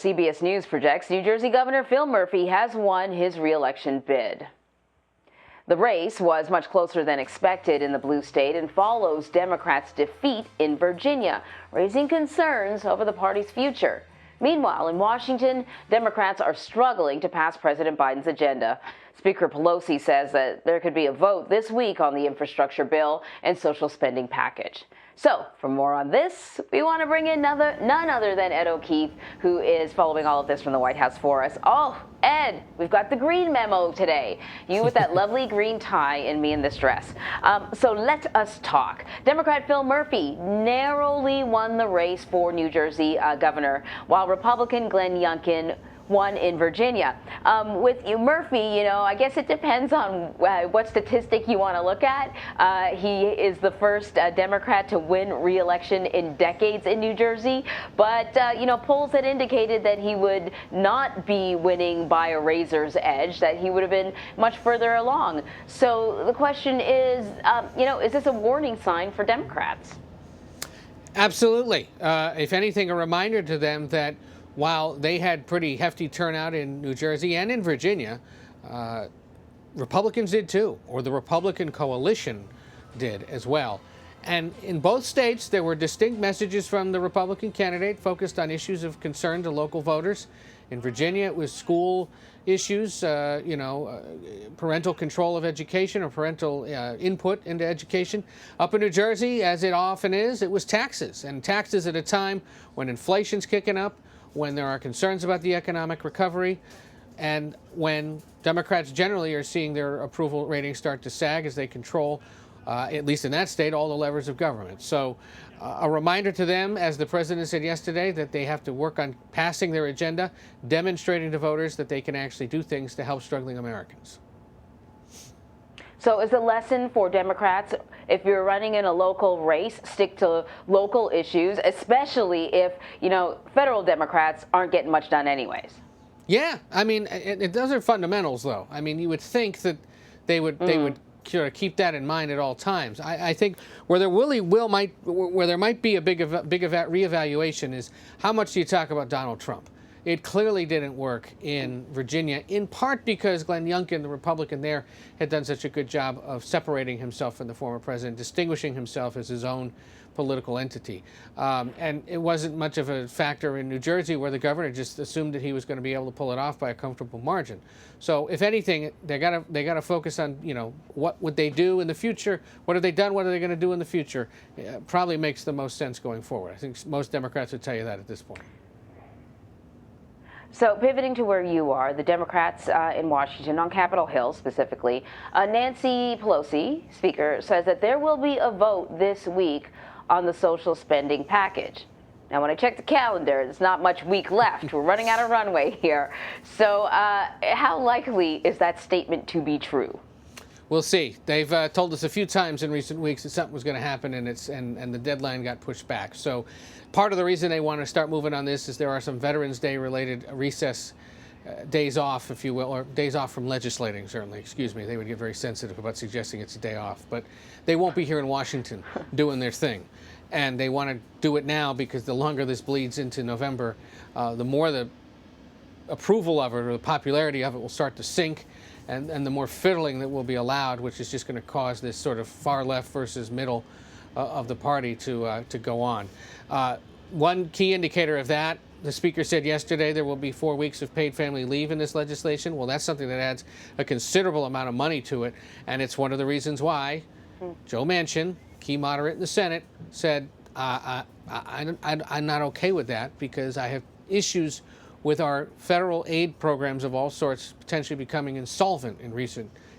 CBS News projects New Jersey Governor Phil Murphy has won his re-election bid. The race was much closer than expected in the blue state and follows Democrats' defeat in Virginia, raising concerns over the party's future. Meanwhile, in Washington, Democrats are struggling to pass President Biden's agenda. Speaker Pelosi says that there could be a vote this week on the infrastructure bill and social spending package. So, for more on this, we want to bring in none other than Ed O'Keefe, who is following all of this from the White House for us. Oh, Ed, we've got the green memo today. You with that lovely green tie and me in this dress. So let us talk. Democrat Phil Murphy narrowly won the race for New Jersey governor, while Republican Glenn Youngkin won in Virginia. With you, Murphy, I guess it depends on what statistic you want to look at. He is the first Democrat to win re-election in decades in New Jersey. But, polls had indicated that he would not be winning by a razor's edge, that he would have been much further along. So the question is, is this a warning sign for Democrats? Absolutely. If anything, a reminder to them that while they had pretty hefty turnout in New Jersey and in Virginia, Republicans did too, or the Republican coalition did as well. And in both states, there were distinct messages from the Republican candidate focused on issues of concern to local voters. In Virginia, it was school issues, parental control of education or parental input into education. Up in New Jersey, as it often is, it was taxes, and taxes at a time when inflation's kicking up, when there are concerns about the economic recovery, and when Democrats generally are seeing their approval ratings start to sag as they control, at least in that state, all the levers of government. So a reminder to them, as the president said yesterday, that they have to work on passing their agenda, demonstrating to voters that they can actually do things to help struggling Americans. So is the lesson for Democrats, if you're running in a local race, stick to local issues, especially if, federal Democrats aren't getting much done anyways? Yeah, I mean, those are fundamentals, though. I mean, you would think that they would sort of keep that in mind at all times. I think where there where there might be a big reevaluation is how much do you talk about Donald Trump? It clearly didn't work in Virginia, in part because Glenn Youngkin, the Republican there, had done such a good job of separating himself from the former president, distinguishing himself as his own political entity. And it wasn't much of a factor in New Jersey, where the governor just assumed that he was going to be able to pull it off by a comfortable margin. So if anything, they gotta focus on, what would they do in the future? What have they done? What are they going to do in the future? Probably makes the most sense going forward. I think most Democrats would tell you that at this point. So pivoting to where you are, the Democrats in Washington, on Capitol Hill specifically, Nancy Pelosi, Speaker, says that there will be a vote this week on the social spending package. Now, when I check the calendar, there's not much week left. We're running out of runway here. So how likely is that statement to be true? We'll see. They've told us a few times in recent weeks that something was going to happen, and the deadline got pushed back. So part of the reason they want to start moving on this is there are some Veterans Day related recess days off, if you will, or days off from legislating, certainly. Excuse me. They would get very sensitive about suggesting it's a day off. But they won't be here in Washington doing their thing. And they want to do it now because the longer this bleeds into November, the more the approval of it or the popularity of it will start to sink. And the more fiddling that will be allowed, which is just going to cause this sort of far left versus middle of the party to go on. One key indicator of that, the Speaker said yesterday there will be 4 weeks of paid family leave in this legislation. Well, that's something that adds a considerable amount of money to it, and it's one of the reasons why Joe Manchin, key moderate in the Senate, said, I'm not okay with that because I have issues with our federal aid programs of all sorts potentially becoming insolvent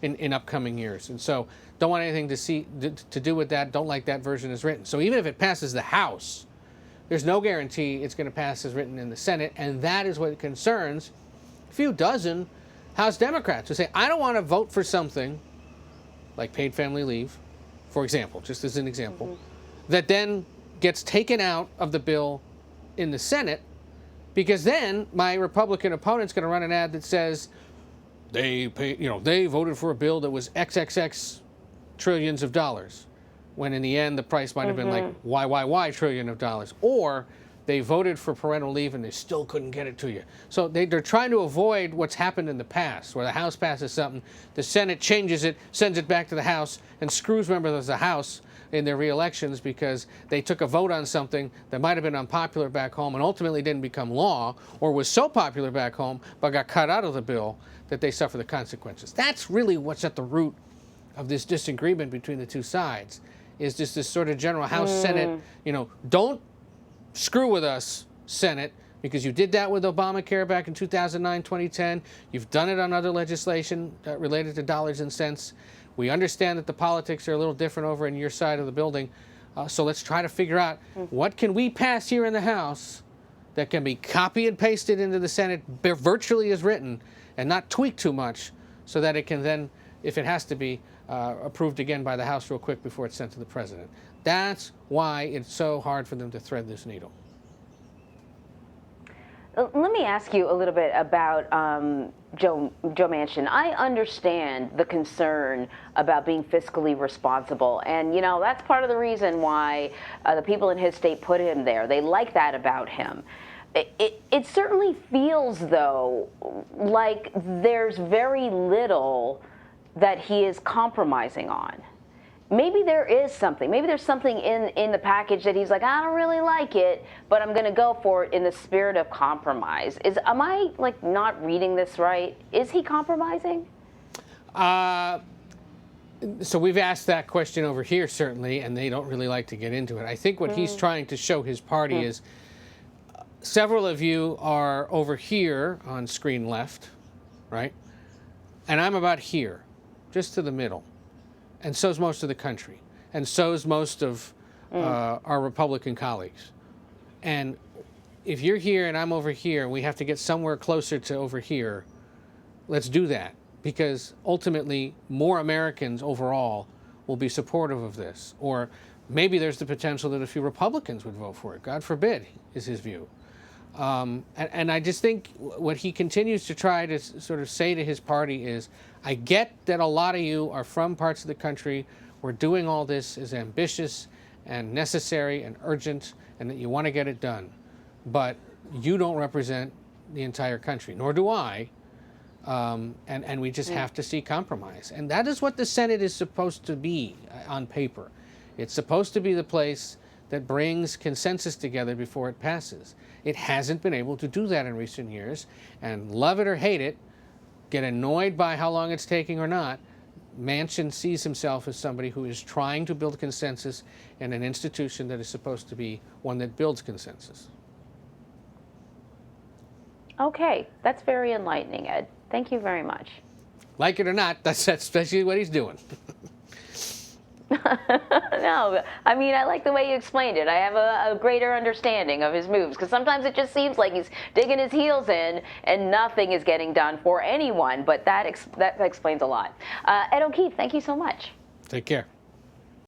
in upcoming years. And so don't want anything to do with that, don't like that version as written. So even if it passes the House, there's no guarantee it's going to pass as written in the Senate, and that is what concerns a few dozen House Democrats who say, I don't want to vote for something like paid family leave, for example, just as an example, that then gets taken out of the bill in the Senate, because then my Republican opponent's going to run an ad that says they voted for a bill that was XXX trillions of dollars, when in the end the price might have been like Y trillion of dollars. Or they voted for parental leave and they still couldn't get it to you. So they're trying to avoid what's happened in the past, where the House passes something, the Senate changes it, sends it back to the House, and screws members of the House in their re-elections because they took a vote on something that might have been unpopular back home and ultimately didn't become law, or was so popular back home but got cut out of the bill that they suffer the consequences. That's really what's at the root of this disagreement between the two sides, is just this sort of general House-Senate, don't screw with us, Senate, because you did that with Obamacare back in 2009, 2010. You've done it on other legislation related to dollars and cents. We understand that the politics are a little different over in your side of the building. So let's try to figure out what can we pass here in the House that can be copy and pasted into the Senate virtually as written and not tweaked too much, so that it can then, if it has to be, approved again by the House real quick before it's sent to the President. That's why it's so hard for them to thread this needle. Let me ask you a little bit about Joe Manchin. I understand the concern about being fiscally responsible, and that's part of the reason why the people in his state put him there. They like that about him. It certainly feels, though, like there's very little that he is compromising on. Maybe there is something. Maybe there's something in the package that he's like, I don't really like it, but I'm going to go for it in the spirit of compromise. Am I not reading this right? Is he compromising? So we've asked that question over here, certainly, and they don't really like to get into it. I think what he's trying to show his party is several of you are over here on screen left, right? And I'm about here, just to the middle. And so's most of the country. And so's most of our Republican colleagues. And if you're here and I'm over here, we have to get somewhere closer to over here, let's do that. Because ultimately, more Americans overall will be supportive of this. Or maybe there's the potential that a few Republicans would vote for it. God forbid, is his view. And I just think what he continues to try to sort of say to his party is, I get that a lot of you are from parts of the country where doing all this is ambitious and necessary and urgent and that you want to get it done. But you don't represent the entire country, nor do I. And we just have to see compromise. And that is what the Senate is supposed to be on paper. It's supposed to be the place that brings consensus together before it passes. It hasn't been able to do that in recent years. And love it or hate it, get annoyed by how long it's taking or not, Manchin sees himself as somebody who is trying to build consensus in an institution that is supposed to be one that builds consensus. Okay, that's very enlightening, Ed. Thank you very much. Like it or not, that's especially what he's doing. No, I mean, I like the way you explained it. I have a greater understanding of his moves, because sometimes it just seems like he's digging his heels in and nothing is getting done for anyone, but that explains a lot. Ed O'Keefe, thank you so much. Take care.